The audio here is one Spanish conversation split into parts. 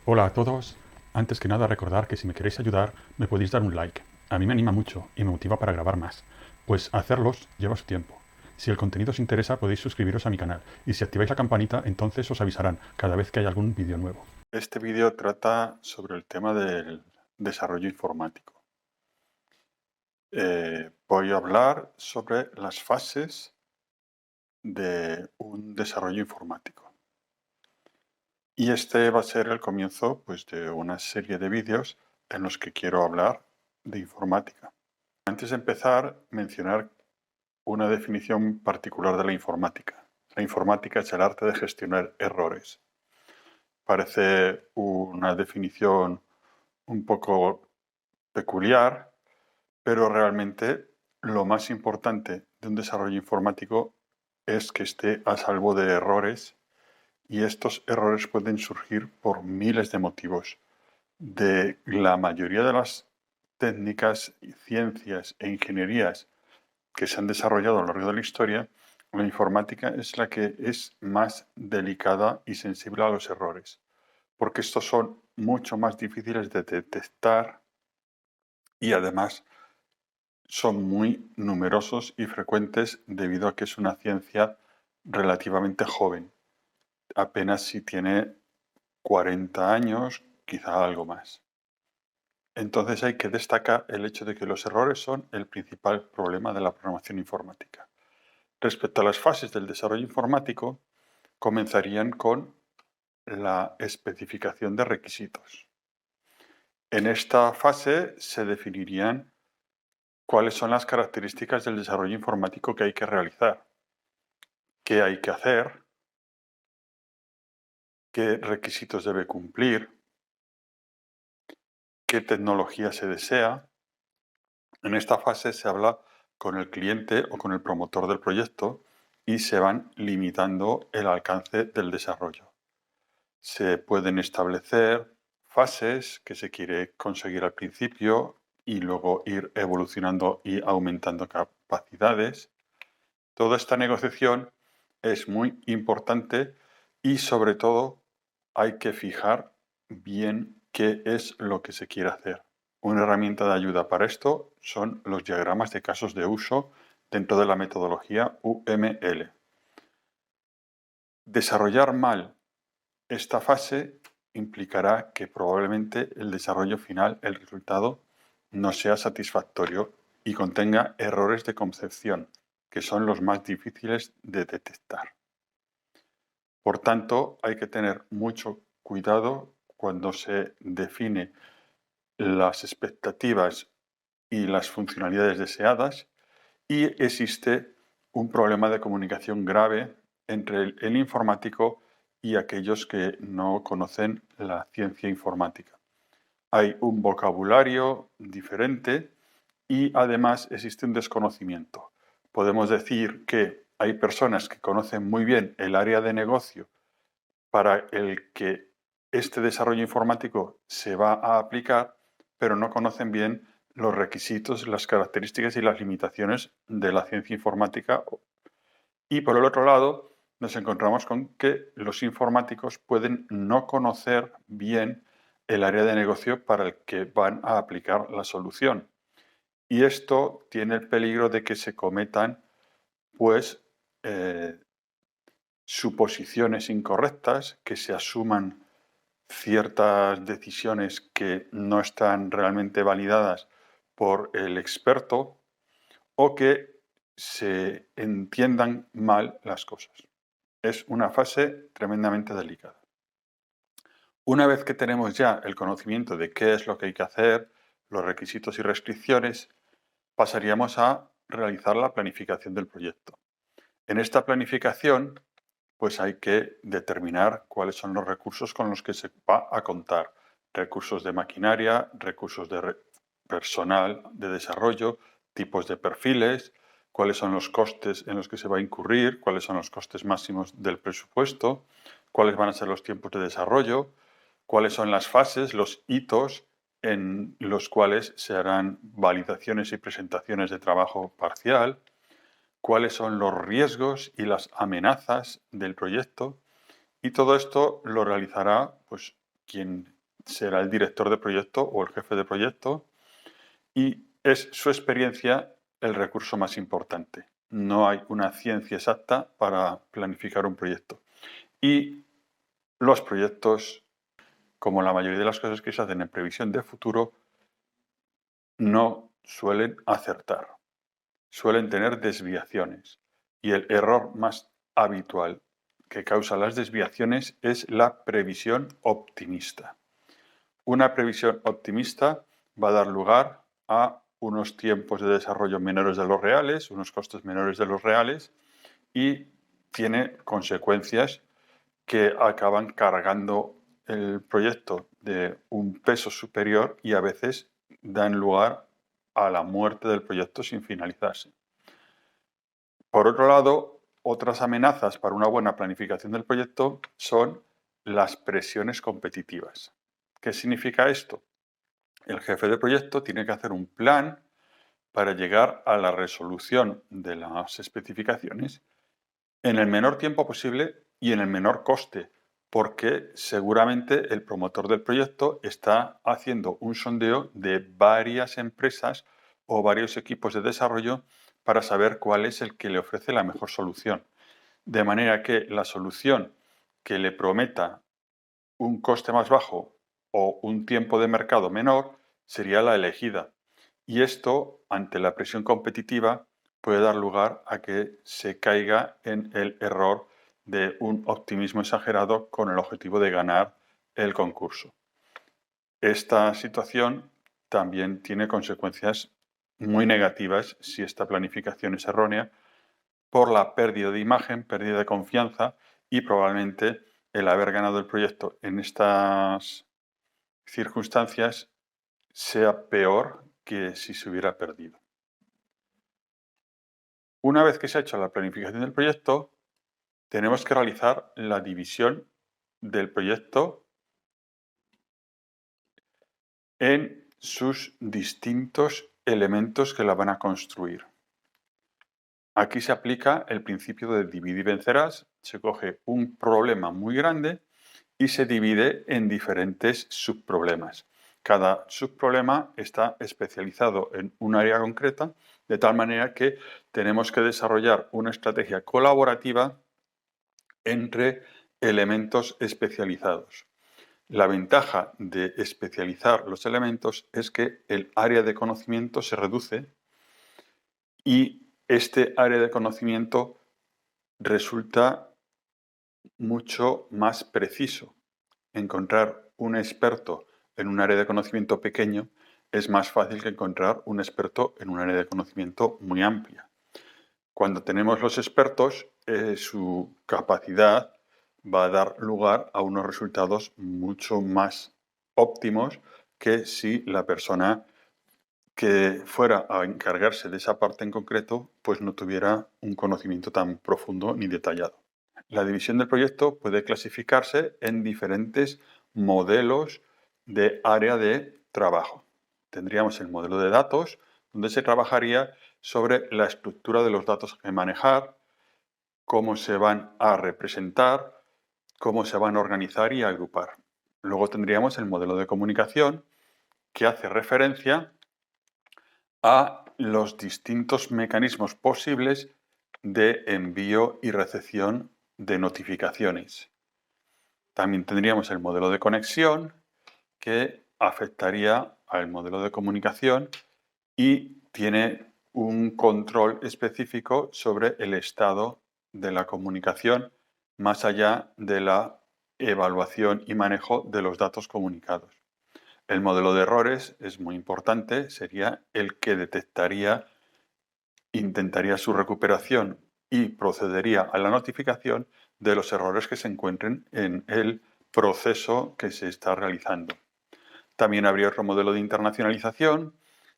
Hola a todos. Antes que nada recordar que si me queréis ayudar me podéis dar un like. A mí me anima mucho y me motiva para grabar más, pues hacerlos lleva su tiempo. Si el contenido os interesa podéis suscribiros a mi canal y si activáis la campanita entonces os avisarán cada vez que haya algún vídeo nuevo. Este vídeo trata sobre el tema del desarrollo informático. Voy a hablar sobre las fases de un desarrollo informático. Y este va a ser el comienzo, pues, de una serie de vídeos en los que quiero hablar de informática. Antes de empezar, mencionar una definición particular de la informática. La informática es el arte de gestionar errores. Parece una definición un poco peculiar, pero realmente lo más importante de un desarrollo informático es que esté a salvo de errores, y estos errores pueden surgir por miles de motivos. De la mayoría de las técnicas, ciencias e ingenierías que se han desarrollado a lo largo de la historia, la informática es la que es más delicada y sensible a los errores, porque estos son mucho más difíciles de detectar y además son muy numerosos y frecuentes debido a que es una ciencia relativamente joven. Apenas si tiene 40 años, quizá algo más. Entonces hay que destacar el hecho de que los errores son el principal problema de la programación informática. Respecto a las fases del desarrollo informático, comenzarían con la especificación de requisitos. En esta fase se definirían cuáles son las características del desarrollo informático que hay que realizar, qué hay que hacer, qué requisitos debe cumplir, qué tecnología se desea. En esta fase se habla con el cliente o con el promotor del proyecto y se van limitando el alcance del desarrollo. Se pueden establecer fases que se quiere conseguir al principio y luego ir evolucionando y aumentando capacidades. Toda esta negociación es muy importante y sobre todo hay que fijar bien qué es lo que se quiere hacer. Una herramienta de ayuda para esto son los diagramas de casos de uso dentro de la metodología UML. Desarrollar mal esta fase implicará que probablemente el desarrollo final, el resultado, no sea satisfactorio y contenga errores de concepción, que son los más difíciles de detectar. Por tanto, hay que tener mucho cuidado cuando se define las expectativas y las funcionalidades deseadas, y existe un problema de comunicación grave entre el informático y aquellos que no conocen la ciencia informática. Hay un vocabulario diferente y además existe un desconocimiento. Podemos decir que hay personas que conocen muy bien el área de negocio para el que este desarrollo informático se va a aplicar, pero no conocen bien los requisitos, las características y las limitaciones de la ciencia informática. Y por el otro lado, nos encontramos con que los informáticos pueden no conocer bien el área de negocio para el que van a aplicar la solución. Y esto tiene el peligro de que se cometan, pues, eh, suposiciones incorrectas, que se asuman ciertas decisiones que no están realmente validadas por el experto, o que se entiendan mal las cosas. Es una fase tremendamente delicada. Una vez que tenemos ya el conocimiento de qué es lo que hay que hacer, los requisitos y restricciones, pasaríamos a realizar la planificación del proyecto. En esta planificación, pues hay que determinar cuáles son los recursos con los que se va a contar. Recursos de maquinaria, recursos de personal de desarrollo, tipos de perfiles, cuáles son los costes en los que se va a incurrir, cuáles son los costes máximos del presupuesto, cuáles van a ser los tiempos de desarrollo, cuáles son las fases, los hitos en los cuales se harán validaciones y presentaciones de trabajo parcial, cuáles son los riesgos y las amenazas del proyecto, y todo esto lo realizará, pues, quien será el director de proyecto o el jefe de proyecto, y es su experiencia el recurso más importante. No hay una ciencia exacta para planificar un proyecto. Y los proyectos, como la mayoría de las cosas que se hacen en previsión de futuro, no suelen acertar. Suelen tener desviaciones. Y el error más habitual que causa las desviaciones es la previsión optimista. Una previsión optimista va a dar lugar a unos tiempos de desarrollo menores de los reales, unos costos menores de los reales, y tiene consecuencias que acaban cargando el proyecto de un peso superior y a veces dan lugar a la muerte del proyecto sin finalizarse. Por otro lado, otras amenazas para una buena planificación del proyecto son las presiones competitivas. ¿Qué significa esto? El jefe de proyecto tiene que hacer un plan para llegar a la resolución de las especificaciones en el menor tiempo posible y en el menor coste, porque seguramente el promotor del proyecto está haciendo un sondeo de varias empresas o varios equipos de desarrollo para saber cuál es el que le ofrece la mejor solución. De manera que la solución que le prometa un coste más bajo o un tiempo de mercado menor sería la elegida. Y esto, ante la presión competitiva, puede dar lugar a que se caiga en el error de un optimismo exagerado con el objetivo de ganar el concurso. Esta situación también tiene consecuencias muy negativas si esta planificación es errónea, por la pérdida de imagen, pérdida de confianza y probablemente el haber ganado el proyecto en estas circunstancias sea peor que si se hubiera perdido. Una vez que se ha hecho la planificación del proyecto, tenemos que realizar la división del proyecto en sus distintos elementos que la van a construir. Aquí se aplica el principio de divide y vencerás. Se coge un problema muy grande y se divide en diferentes subproblemas. Cada subproblema está especializado en un área concreta, de tal manera que tenemos que desarrollar una estrategia colaborativa entre elementos especializados. La ventaja de especializar los elementos es que el área de conocimiento se reduce y este área de conocimiento resulta mucho más preciso. Encontrar un experto en un área de conocimiento pequeño es más fácil que encontrar un experto en un área de conocimiento muy amplia. Cuando tenemos los expertos, su capacidad va a dar lugar a unos resultados mucho más óptimos que si la persona que fuera a encargarse de esa parte en concreto, pues no tuviera un conocimiento tan profundo ni detallado. La división del proyecto puede clasificarse en diferentes modelos de área de trabajo. Tendríamos el modelo de datos, donde se trabajaría sobre la estructura de los datos que manejar, cómo se van a representar, cómo se van a organizar y agrupar. Luego tendríamos el modelo de comunicación, que hace referencia a los distintos mecanismos posibles de envío y recepción de notificaciones. También tendríamos el modelo de conexión, que afectaría al modelo de comunicación y tiene un control específico sobre el estado de la comunicación, más allá de la evaluación y manejo de los datos comunicados. El modelo de errores es muy importante, sería el que detectaría, intentaría su recuperación y procedería a la notificación de los errores que se encuentren en el proceso que se está realizando. También habría otro modelo de internacionalización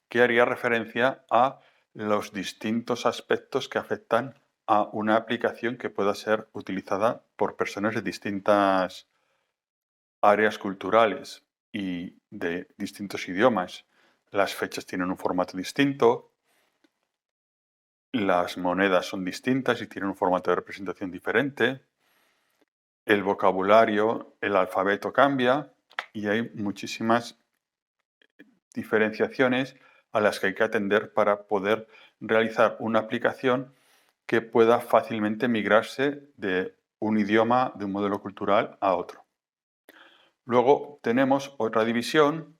que haría referencia a los distintos aspectos que afectan a una aplicación que pueda ser utilizada por personas de distintas áreas culturales y de distintos idiomas. Las fechas tienen un formato distinto, las monedas son distintas y tienen un formato de representación diferente, el vocabulario, el alfabeto cambia y hay muchísimas diferenciaciones a las que hay que atender para poder realizar una aplicación que pueda fácilmente migrarse de un idioma, de un modelo cultural a otro. Luego tenemos otra división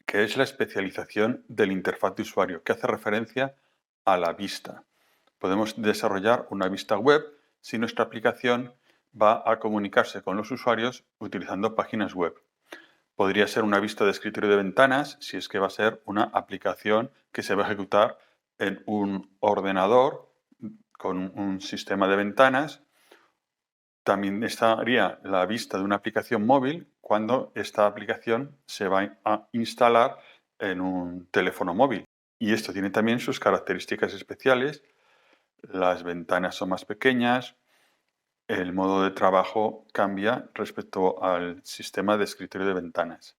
que es la especialización del interfaz de usuario, que hace referencia a la vista. Podemos desarrollar una vista web si nuestra aplicación va a comunicarse con los usuarios utilizando páginas web. Podría ser una vista de escritorio de ventanas si es que va a ser una aplicación que se va a ejecutar en un ordenador con un sistema de ventanas. También estaría la vista de una aplicación móvil cuando esta aplicación se va a instalar en un teléfono móvil. Y esto tiene también sus características especiales. Las ventanas son más pequeñas, el modo de trabajo cambia respecto al sistema de escritorio de ventanas.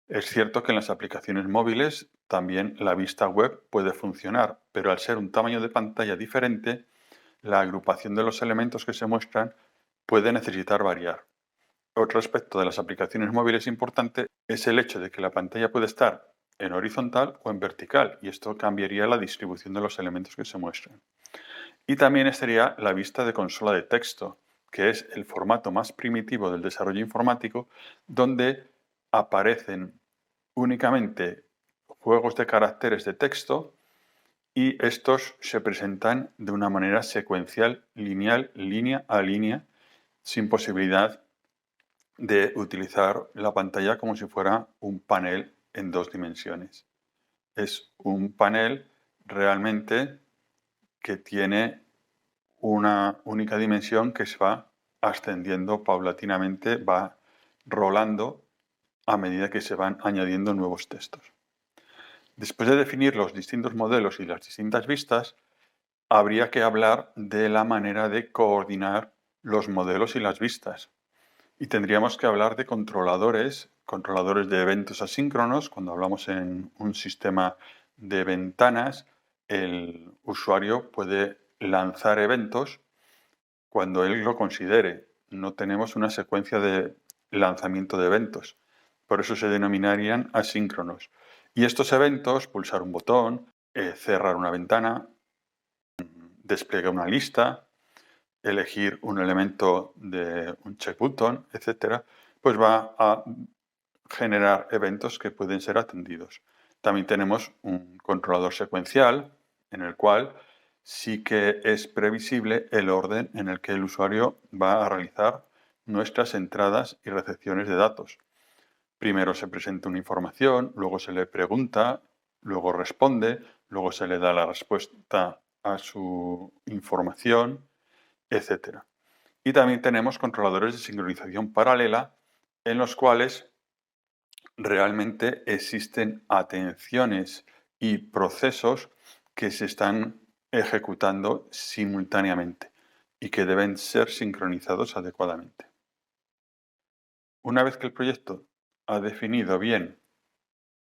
Es cierto que en las aplicaciones móviles también la vista web puede funcionar, pero al ser un tamaño de pantalla diferente, la agrupación de los elementos que se muestran puede necesitar variar. Otro aspecto de las aplicaciones móviles importante es el hecho de que la pantalla puede estar en horizontal o en vertical, y esto cambiaría la distribución de los elementos que se muestran. Y también estaría la vista de consola de texto, que es el formato más primitivo del desarrollo informático, donde aparecen únicamente juegos de caracteres de texto y estos se presentan de una manera secuencial, lineal, línea a línea, sin posibilidad de utilizar la pantalla como si fuera un panel en dos dimensiones. Es un panel realmente que tiene una única dimensión que se va ascendiendo paulatinamente, va rolando a medida que se van añadiendo nuevos textos. Después de definir los distintos modelos y las distintas vistas, habría que hablar de la manera de coordinar los modelos y las vistas. Y tendríamos que hablar de controladores, controladores de eventos asíncronos. Cuando hablamos en un sistema de ventanas, el usuario puede lanzar eventos cuando él lo considere. No tenemos una secuencia de lanzamiento de eventos. Por eso se denominarían asíncronos. Y estos eventos, pulsar un botón, cerrar una ventana, desplegar una lista, elegir un elemento de un check button, etc., pues va a generar eventos que pueden ser atendidos. También tenemos un controlador secuencial en el cual sí que es previsible el orden en el que el usuario va a realizar nuestras entradas y recepciones de datos. Primero se presenta una información, luego se le pregunta, luego responde, luego se le da la respuesta a su información, etc. Y también tenemos controladores de sincronización paralela en los cuales realmente existen atenciones y procesos que se están ejecutando simultáneamente y que deben ser sincronizados adecuadamente. Una vez que el proyecto ha definido bien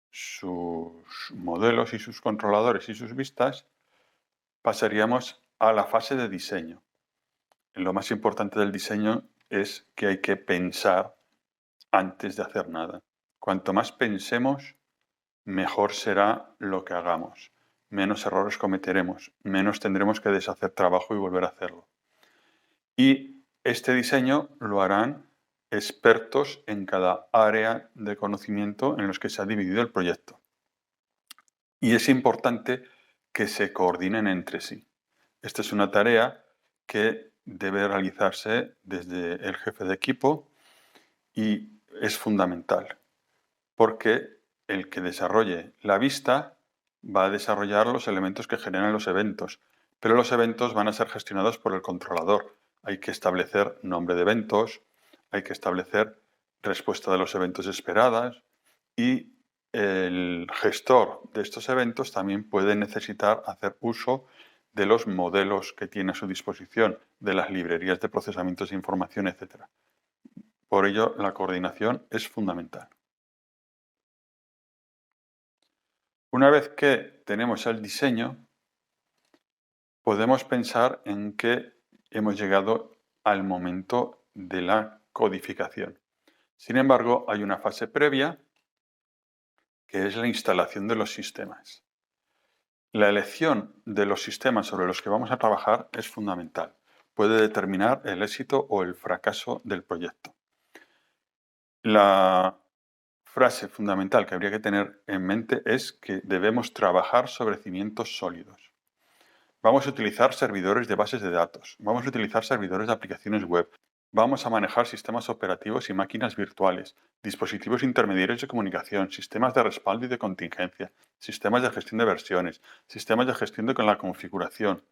sus modelos y sus controladores y sus vistas, pasaríamos a la fase de diseño. Lo más importante del diseño es que hay que pensar antes de hacer nada. Cuanto más pensemos, mejor será lo que hagamos. Menos errores cometeremos, menos tendremos que deshacer trabajo y volver a hacerlo. Y este diseño lo harán expertos en cada área de conocimiento en los que se ha dividido el proyecto. Y es importante que se coordinen entre sí. Esta es una tarea que debe realizarse desde el jefe de equipo y es fundamental, porque el que desarrolle la vista va a desarrollar los elementos que generan los eventos, pero los eventos van a ser gestionados por el controlador. Hay que establecer nombre de eventos, hay que establecer respuesta de los eventos esperadas y el gestor de estos eventos también puede necesitar hacer uso de los modelos que tiene a su disposición, de las librerías de procesamientos de información, etc. Por ello, la coordinación es fundamental. Una vez que tenemos el diseño, podemos pensar en que hemos llegado al momento de la codificación. Sin embargo, hay una fase previa que es la instalación de los sistemas. La elección de los sistemas sobre los que vamos a trabajar es fundamental. Puede determinar el éxito o el fracaso del proyecto. La frase fundamental que habría que tener en mente es que debemos trabajar sobre cimientos sólidos. Vamos a utilizar servidores de bases de datos, vamos a utilizar servidores de aplicaciones web, vamos a manejar sistemas operativos y máquinas virtuales, dispositivos intermediarios de comunicación, sistemas de respaldo y de contingencia, sistemas de gestión de versiones, sistemas de gestión de la configuración,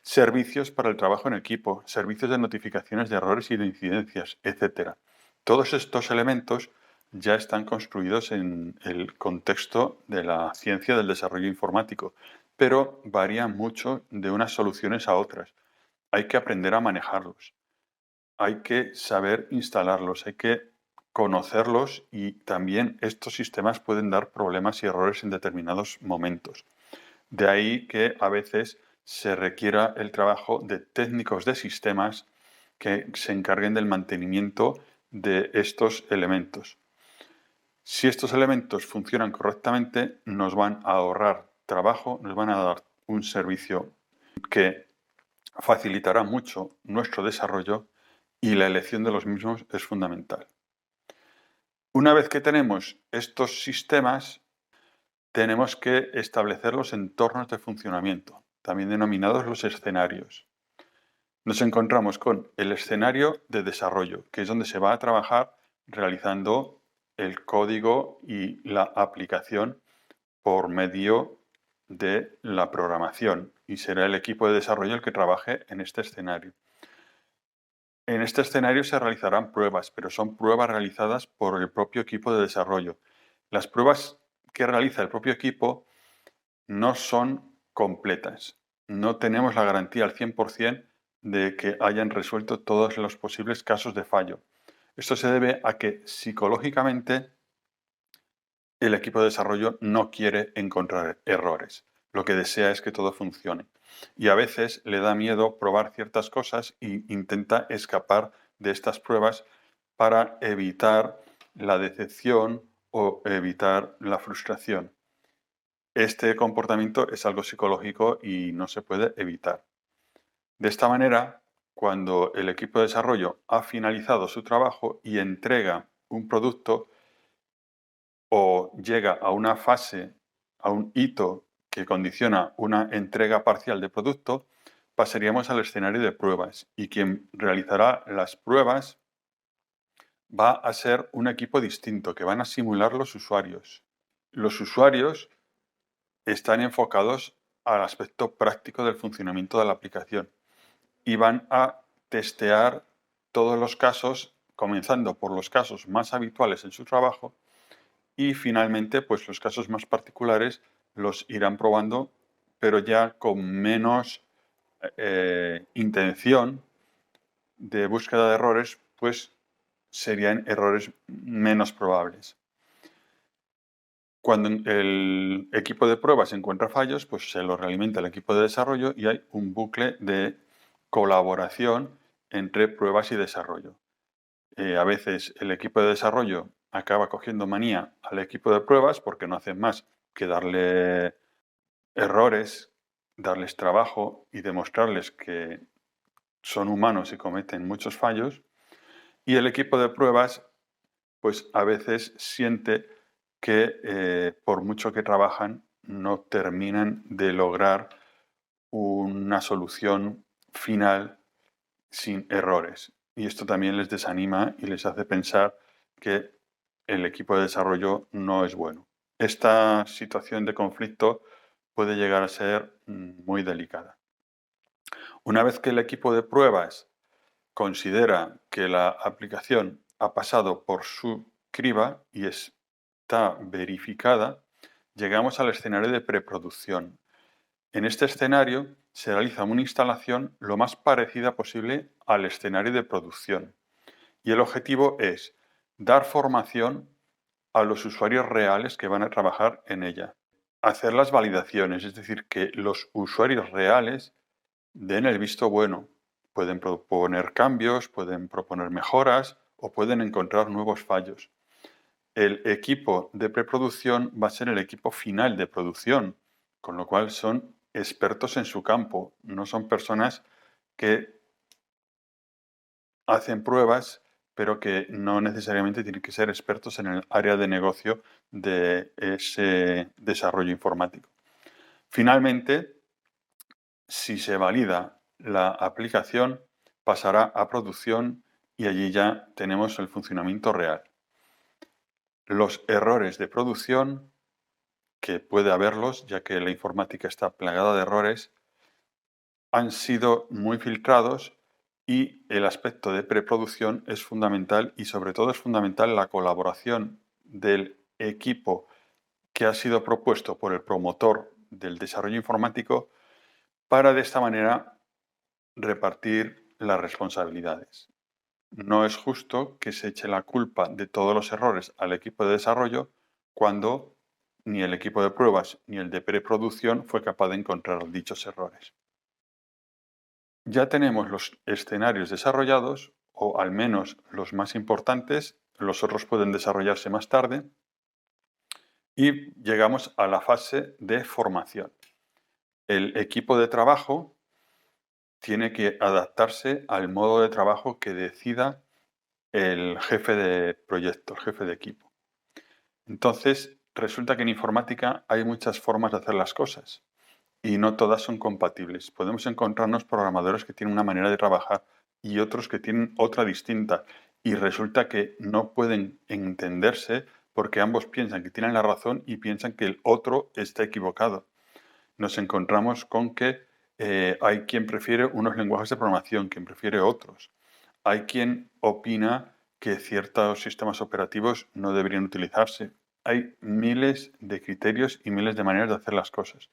servicios para el trabajo en equipo, servicios de notificaciones de errores y de incidencias, etc. Todos estos elementos ya están construidos en el contexto de la ciencia del desarrollo informático, pero varían mucho de unas soluciones a otras. Hay que aprender a manejarlos, hay que saber instalarlos, hay que conocerlos y también estos sistemas pueden dar problemas y errores en determinados momentos. De ahí que a veces se requiera el trabajo de técnicos de sistemas que se encarguen del mantenimiento de estos elementos. Si estos elementos funcionan correctamente, nos van a ahorrar trabajo, nos van a dar un servicio que facilitará mucho nuestro desarrollo y la elección de los mismos es fundamental. Una vez que tenemos estos sistemas, tenemos que establecer los entornos de funcionamiento, también denominados los escenarios. Nos encontramos con el escenario de desarrollo, que es donde se va a trabajar realizando el código y la aplicación por medio de la programación, y será el equipo de desarrollo el que trabaje en este escenario. En este escenario se realizarán pruebas, pero son pruebas realizadas por el propio equipo de desarrollo. Las pruebas que realiza el propio equipo no son completas. No tenemos la garantía al 100% de que hayan resuelto todos los posibles casos de fallo. Esto se debe a que psicológicamente el equipo de desarrollo no quiere encontrar errores. Lo que desea es que todo funcione. Y a veces le da miedo probar ciertas cosas e intenta escapar de estas pruebas para evitar la decepción o evitar la frustración. Este comportamiento es algo psicológico y no se puede evitar. De esta manera, cuando el equipo de desarrollo ha finalizado su trabajo y entrega un producto o llega a una fase, a un hito que condiciona una entrega parcial de producto, pasaríamos al escenario de pruebas y quien realizará las pruebas va a ser un equipo distinto que van a simular los usuarios. Los usuarios están enfocados al aspecto práctico del funcionamiento de la aplicación y van a testear todos los casos, comenzando por los casos más habituales en su trabajo y finalmente pues los casos más particulares los irán probando, pero ya con menos intención de búsqueda de errores, pues serían errores menos probables. Cuando el equipo de pruebas encuentra fallos, pues se los realimenta el equipo de desarrollo y hay un bucle de colaboración entre pruebas y desarrollo. A veces el equipo de desarrollo acaba cogiendo manía al equipo de pruebas porque no hacen más que darle errores, darles trabajo y demostrarles que son humanos y cometen muchos fallos. Y el equipo de pruebas, pues a veces siente que por mucho que trabajan, no terminan de lograr una solución final sin errores. Y esto también les desanima y les hace pensar que el equipo de desarrollo no es bueno. Esta situación de conflicto puede llegar a ser muy delicada. Una vez que el equipo de pruebas considera que la aplicación ha pasado por su criba y está verificada, llegamos al escenario de preproducción. En este escenario se realiza una instalación lo más parecida posible al escenario de producción y el objetivo es dar formación a los usuarios reales que van a trabajar en ella. Hacer las validaciones, es decir, que los usuarios reales den el visto bueno. Pueden proponer cambios, pueden proponer mejoras o pueden encontrar nuevos fallos. El equipo de preproducción va a ser el equipo final de producción, con lo cual son expertos en su campo, no son personas que hacen pruebas, pero que no necesariamente tienen que ser expertos en el área de negocio de ese desarrollo informático. Finalmente, si se valida la aplicación, pasará a producción y allí ya tenemos el funcionamiento real. Los errores de producción, que puede haberlos, ya que la informática está plagada de errores, han sido muy filtrados y el aspecto de preproducción es fundamental y sobre todo es fundamental la colaboración del equipo que ha sido propuesto por el promotor del desarrollo informático para de esta manera repartir las responsabilidades. No es justo que se eche la culpa de todos los errores al equipo de desarrollo cuando ni el equipo de pruebas ni el de preproducción fue capaz de encontrar dichos errores. Ya tenemos los escenarios desarrollados, o al menos los más importantes, los otros pueden desarrollarse más tarde, y llegamos a la fase de formación. El equipo de trabajo tiene que adaptarse al modo de trabajo que decida el jefe de proyecto, el jefe de equipo. Entonces, resulta que en informática hay muchas formas de hacer las cosas y no todas son compatibles. Podemos encontrarnos programadores que tienen una manera de trabajar y otros que tienen otra distinta y resulta que no pueden entenderse porque ambos piensan que tienen la razón y piensan que el otro está equivocado. Nos encontramos con que hay quien prefiere unos lenguajes de programación, quien prefiere otros. Hay quien opina que ciertos sistemas operativos no deberían utilizarse. Hay miles de criterios y miles de maneras de hacer las cosas.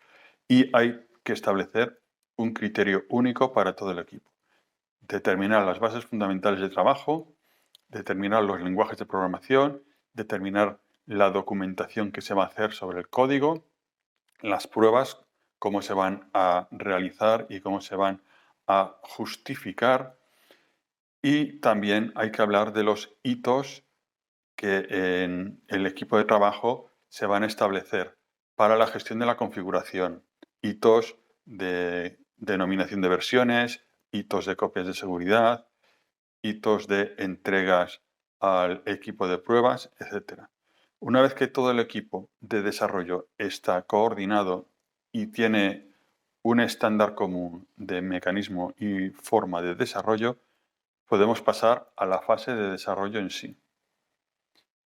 Y hay que establecer un criterio único para todo el equipo. Determinar las bases fundamentales de trabajo, determinar los lenguajes de programación, determinar la documentación que se va a hacer sobre el código, las pruebas, cómo se van a realizar y cómo se van a justificar. Y también hay que hablar de los hitos que en el equipo de trabajo se van a establecer para la gestión de la configuración. Hitos de denominación de versiones, hitos de copias de seguridad, hitos de entregas al equipo de pruebas, etc. Una vez que todo el equipo de desarrollo está coordinado y tiene un estándar común de mecanismo y forma de desarrollo, podemos pasar a la fase de desarrollo en sí.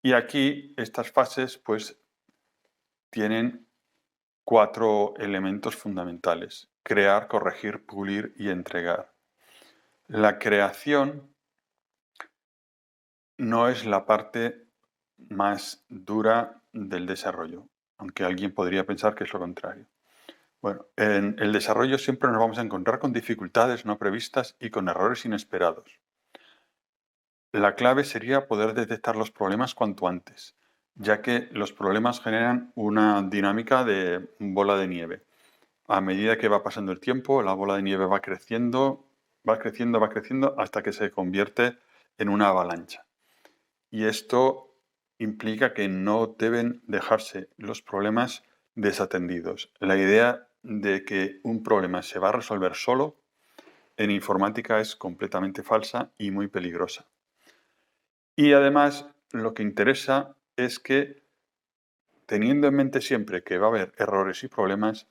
Y aquí estas fases pues tienen 4 elementos fundamentales: crear, corregir, pulir y entregar. La creación no es la parte más dura del desarrollo, aunque alguien podría pensar que es lo contrario. Bueno, en el desarrollo siempre nos vamos a encontrar con dificultades no previstas y con errores inesperados. La clave sería poder detectar los problemas cuanto antes, ya que los problemas generan una dinámica de bola de nieve. A medida que va pasando el tiempo, la bola de nieve va creciendo, va creciendo, va creciendo, hasta que se convierte en una avalancha. Y esto implica que no deben dejarse los problemas desatendidos. La idea de que un problema se va a resolver solo en informática es completamente falsa y muy peligrosa. Y además, lo que interesa es que, teniendo en mente siempre que va a haber errores y problemas,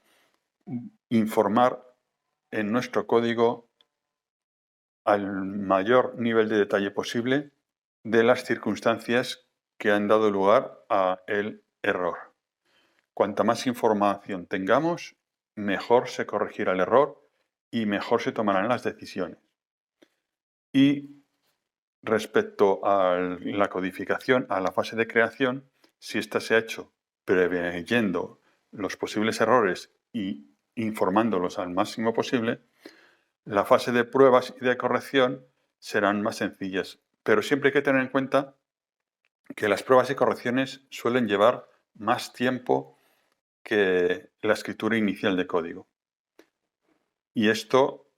informar en nuestro código al mayor nivel de detalle posible de las circunstancias que han dado lugar a el error. Cuanta más información tengamos, mejor se corregirá el error y mejor se tomarán las decisiones. Y respecto a la codificación, a la fase de creación, si ésta se ha hecho preveyendo los posibles errores y informándolos al máximo posible, la fase de pruebas y de corrección serán más sencillas. Pero siempre hay que tener en cuenta que las pruebas y correcciones suelen llevar más tiempo que la escritura inicial de código. Y esto,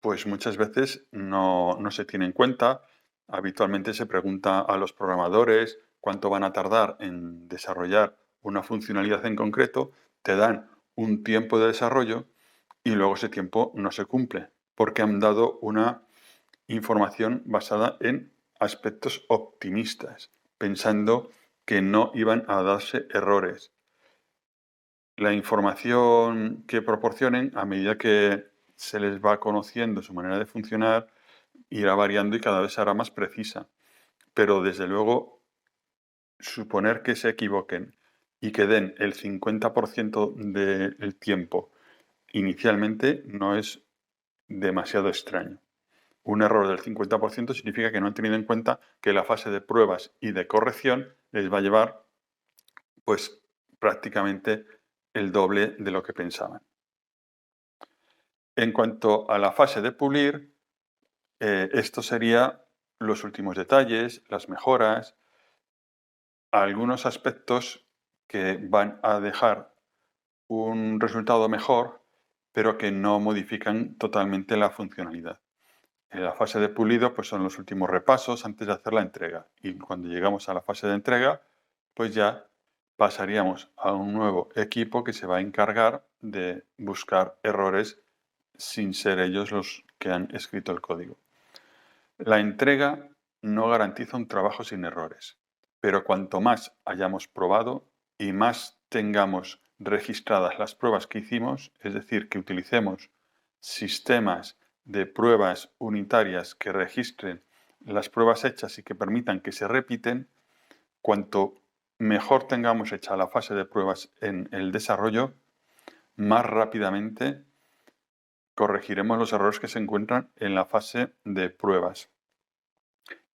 pues muchas veces no se tiene en cuenta. Habitualmente se pregunta a los programadores cuánto van a tardar en desarrollar una funcionalidad en concreto, te dan un tiempo de desarrollo y luego ese tiempo no se cumple, porque han dado una información basada en aspectos optimistas, pensando que no iban a darse errores. La información que proporcionen, a medida que se les va conociendo su manera de funcionar, irá variando y cada vez será más precisa. Pero desde luego, suponer que se equivoquen y que den el 50% del tiempo inicialmente no es demasiado extraño. Un error del 50% significa que no han tenido en cuenta que la fase de pruebas y de corrección les va a llevar pues prácticamente el doble de lo que pensaban. En cuanto a la fase de pulir, esto sería los últimos detalles, las mejoras, algunos aspectos que van a dejar un resultado mejor, pero que no modifican totalmente la funcionalidad. En la fase de pulido, pues son los últimos repasos antes de hacer la entrega. Y cuando llegamos a la fase de entrega, pues ya pasaríamos a un nuevo equipo que se va a encargar de buscar errores sin ser ellos los que han escrito el código. La entrega no garantiza un trabajo sin errores, pero cuanto más hayamos probado y más tengamos registradas las pruebas que hicimos, es decir, que utilicemos sistemas de pruebas unitarias que registren las pruebas hechas y que permitan que se repiten, cuanto mejor tengamos hecha la fase de pruebas en el desarrollo, más rápidamente corregiremos los errores que se encuentran en la fase de pruebas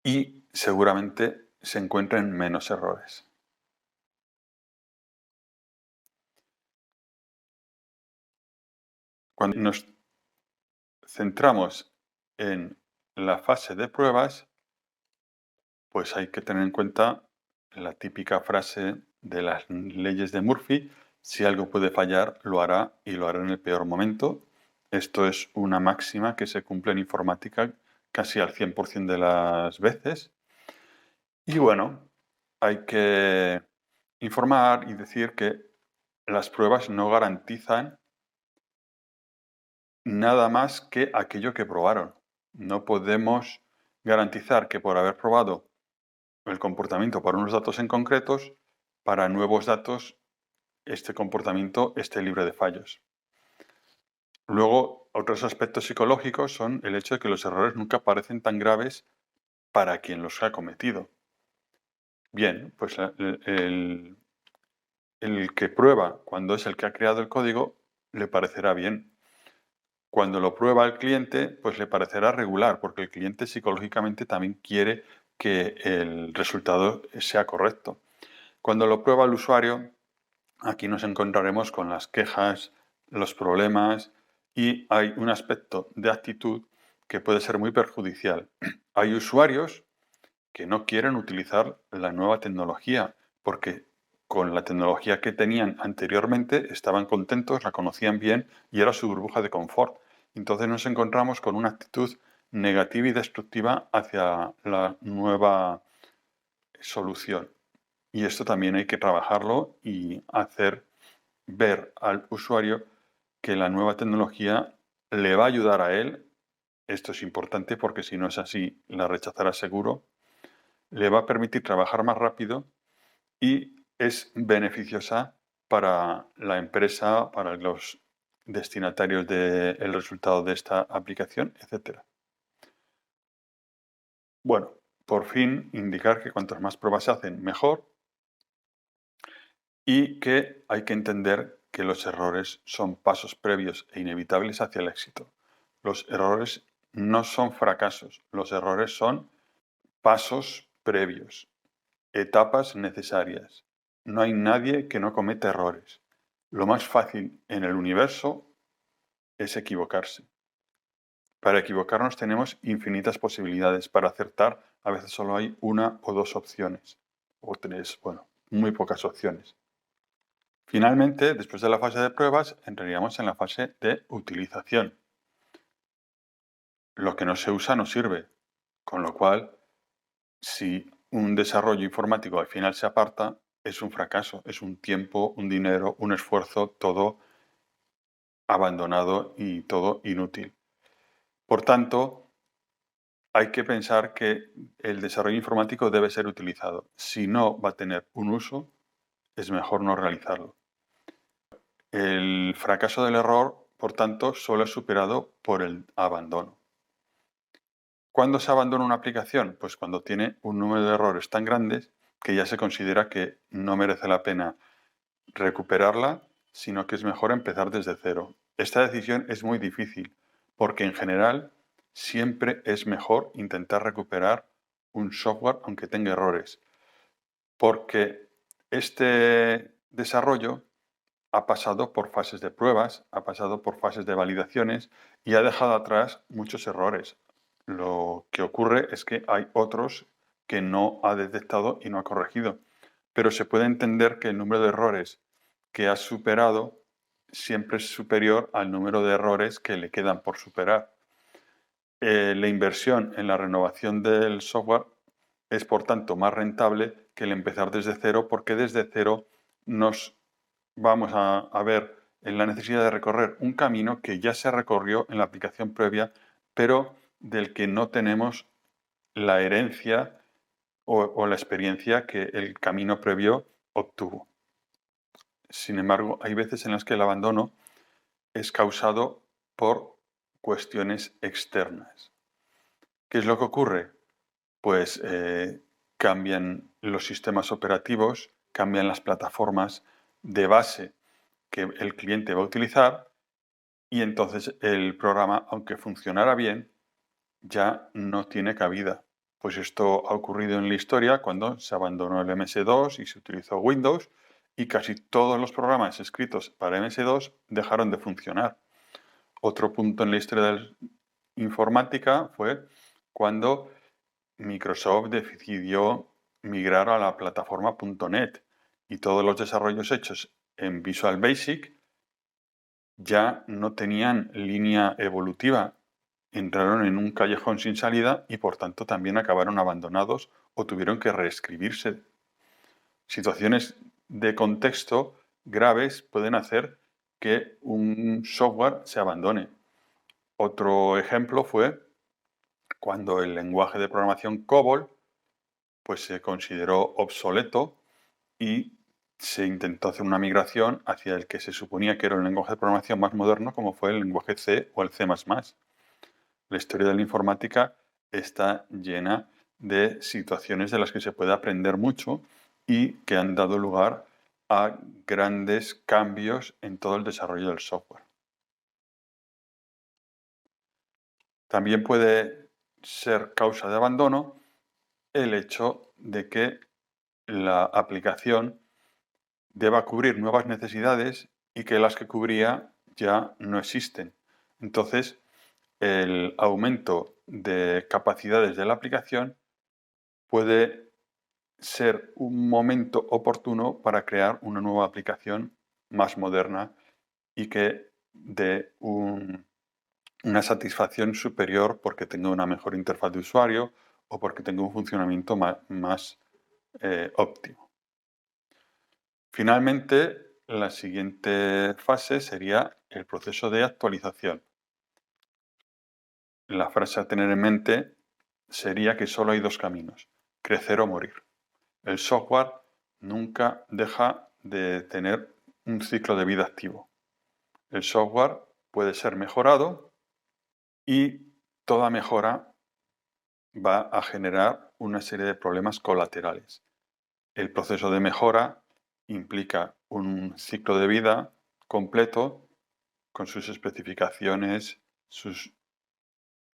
y seguramente se encuentren menos errores. Cuando nos centramos en la fase de pruebas, pues hay que tener en cuenta la típica frase de las leyes de Murphy: si algo puede fallar, lo hará y lo hará en el peor momento. Esto es una máxima que se cumple en informática casi al 100% de las veces. Y bueno, hay que informar y decir que las pruebas no garantizan nada más que aquello que probaron. No podemos garantizar que por haber probado el comportamiento para unos datos en concretos, para nuevos datos este comportamiento esté libre de fallos. Luego, otros aspectos psicológicos son el hecho de que los errores nunca parecen tan graves para quien los ha cometido. Bien, pues el que prueba cuando es el que ha creado el código le parecerá bien. Cuando lo prueba el cliente, pues le parecerá regular, porque el cliente psicológicamente también quiere que el resultado sea correcto. Cuando lo prueba el usuario, aquí nos encontraremos con las quejas, los problemas y hay un aspecto de actitud que puede ser muy perjudicial. Hay usuarios que no quieren utilizar la nueva tecnología porque con la tecnología que tenían anteriormente estaban contentos, la conocían bien y era su burbuja de confort. Entonces nos encontramos con una actitud negativa y destructiva hacia la nueva solución. Y esto también hay que trabajarlo y hacer ver al usuario que la nueva tecnología le va a ayudar a él. Esto es importante porque si no es así, la rechazará seguro. Le va a permitir trabajar más rápido y es beneficiosa para la empresa, para los destinatarios del resultado de esta aplicación, etc. Bueno, por fin indicar que cuantas más pruebas se hacen, mejor, y que hay que entender que los errores son pasos previos e inevitables hacia el éxito. Los errores no son fracasos, los errores son pasos previos, etapas necesarias. No hay nadie que no cometa errores. Lo más fácil en el universo es equivocarse. Para equivocarnos tenemos infinitas posibilidades. Para acertar a veces solo hay una o dos opciones. O tres, bueno, muy pocas opciones. Finalmente, después de la fase de pruebas, entraríamos en la fase de utilización. Lo que no se usa no sirve, con lo cual Si un desarrollo informático al final se aparta, es un fracaso, es un tiempo, un dinero, un esfuerzo, todo abandonado y todo inútil. Por tanto, hay que pensar que el desarrollo informático debe ser utilizado. Si no va a tener un uso, es mejor no realizarlo. El fracaso del error, por tanto, solo es superado por el abandono. ¿Cuándo se abandona una aplicación? Pues cuando tiene un número de errores tan grandes que ya se considera que no merece la pena recuperarla, sino que es mejor empezar desde cero. Esta decisión es muy difícil, porque en general siempre es mejor intentar recuperar un software aunque tenga errores, porque este desarrollo ha pasado por fases de pruebas, ha pasado por fases de validaciones y ha dejado atrás muchos errores. Lo que ocurre es que hay otros que no ha detectado y no ha corregido. Pero se puede entender que el número de errores que ha superado siempre es superior al número de errores que le quedan por superar. La inversión en la renovación del software es, por tanto, más rentable que el empezar desde cero, porque desde cero nos vamos a ver en la necesidad de recorrer un camino que ya se recorrió en la aplicación previa, pero del que no tenemos la herencia o la experiencia que el camino previo obtuvo. Sin embargo, hay veces en las que el abandono es causado por cuestiones externas. ¿Qué es lo que ocurre? Pues cambian los sistemas operativos, cambian las plataformas de base que el cliente va a utilizar y entonces el programa, aunque funcionara bien, ya no tiene cabida. Pues esto ha ocurrido en la historia cuando se abandonó el MS2 y se utilizó Windows y casi todos los programas escritos para MS2 dejaron de funcionar. Otro punto en la historia de la informática fue cuando Microsoft decidió migrar a la plataforma .NET y todos los desarrollos hechos en Visual Basic ya no tenían línea evolutiva, entraron en un callejón sin salida y por tanto también acabaron abandonados o tuvieron que reescribirse. Situaciones de contexto graves pueden hacer que un software se abandone. Otro ejemplo fue cuando el lenguaje de programación COBOL pues, se consideró obsoleto y se intentó hacer una migración hacia el que se suponía que era un lenguaje de programación más moderno, como fue el lenguaje C o el C++. La historia de la informática está llena de situaciones de las que se puede aprender mucho y que han dado lugar a grandes cambios en todo el desarrollo del software. También puede ser causa de abandono el hecho de que la aplicación deba cubrir nuevas necesidades y que las que cubría ya no existen. Entonces, el aumento de capacidades de la aplicación puede ser un momento oportuno para crear una nueva aplicación más moderna y que dé una satisfacción superior porque tenga una mejor interfaz de usuario o porque tenga un funcionamiento más óptimo. Finalmente, la siguiente fase sería el proceso de actualización. La frase a tener en mente sería que solo hay dos caminos, crecer o morir. El software nunca deja de tener un ciclo de vida activo. El software puede ser mejorado y toda mejora va a generar una serie de problemas colaterales. El proceso de mejora implica un ciclo de vida completo con sus especificaciones, sus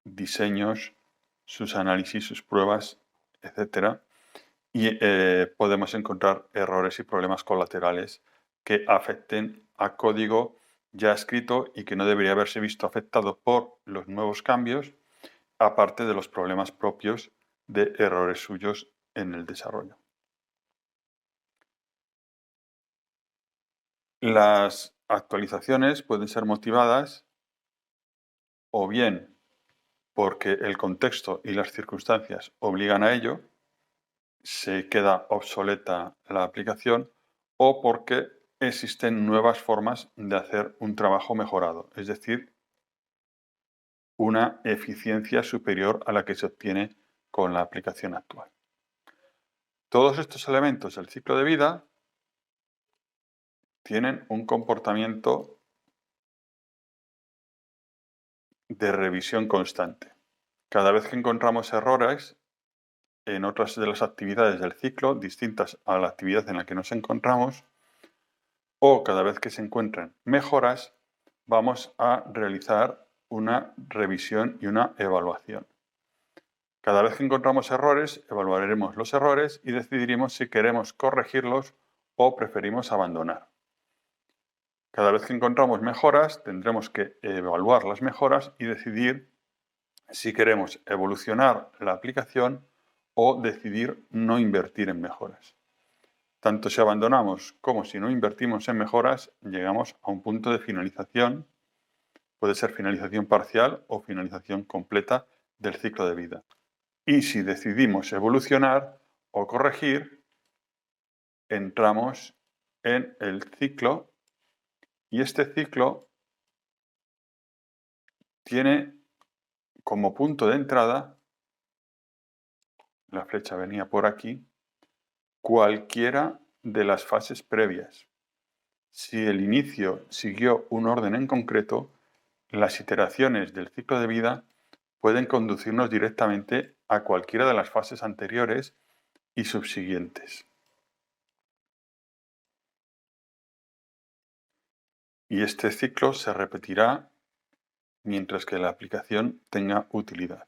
diseños, sus análisis, sus pruebas, etc. Y podemos encontrar errores y problemas colaterales que afecten a código ya escrito y que no debería haberse visto afectado por los nuevos cambios, aparte de los problemas propios de errores suyos en el desarrollo. Las actualizaciones pueden ser motivadas o bien porque el contexto y las circunstancias obligan a ello, se queda obsoleta la aplicación o porque existen nuevas formas de hacer un trabajo mejorado, es decir, una eficiencia superior a la que se obtiene con la aplicación actual. Todos estos elementos del ciclo de vida tienen un comportamiento de revisión constante. Cada vez que encontramos errores en otras de las actividades del ciclo, distintas a la actividad en la que nos encontramos, o cada vez que se encuentran mejoras, vamos a realizar una revisión y una evaluación. Cada vez que encontramos errores, evaluaremos los errores y decidiremos si queremos corregirlos o preferimos abandonar. Cada vez que encontramos mejoras, tendremos que evaluar las mejoras y decidir si queremos evolucionar la aplicación o decidir no invertir en mejoras. Tanto si abandonamos como si no invertimos en mejoras, llegamos a un punto de finalización, puede ser finalización parcial o finalización completa del ciclo de vida. Y si decidimos evolucionar o corregir, entramos en el ciclo y este ciclo tiene como punto de entrada, la flecha venía por aquí, cualquiera de las fases previas. Si el inicio siguió un orden en concreto, las iteraciones del ciclo de vida pueden conducirnos directamente a cualquiera de las fases anteriores y subsiguientes. Y este ciclo se repetirá mientras que la aplicación tenga utilidad.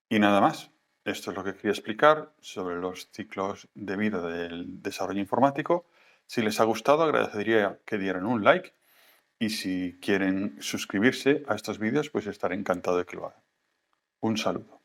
Y nada más. Esto es lo que quería explicar sobre los ciclos de vida del desarrollo informático. Si les ha gustado, agradecería que dieran un like y si quieren suscribirse a estos vídeos, pues estaré encantado de que lo hagan. Un saludo.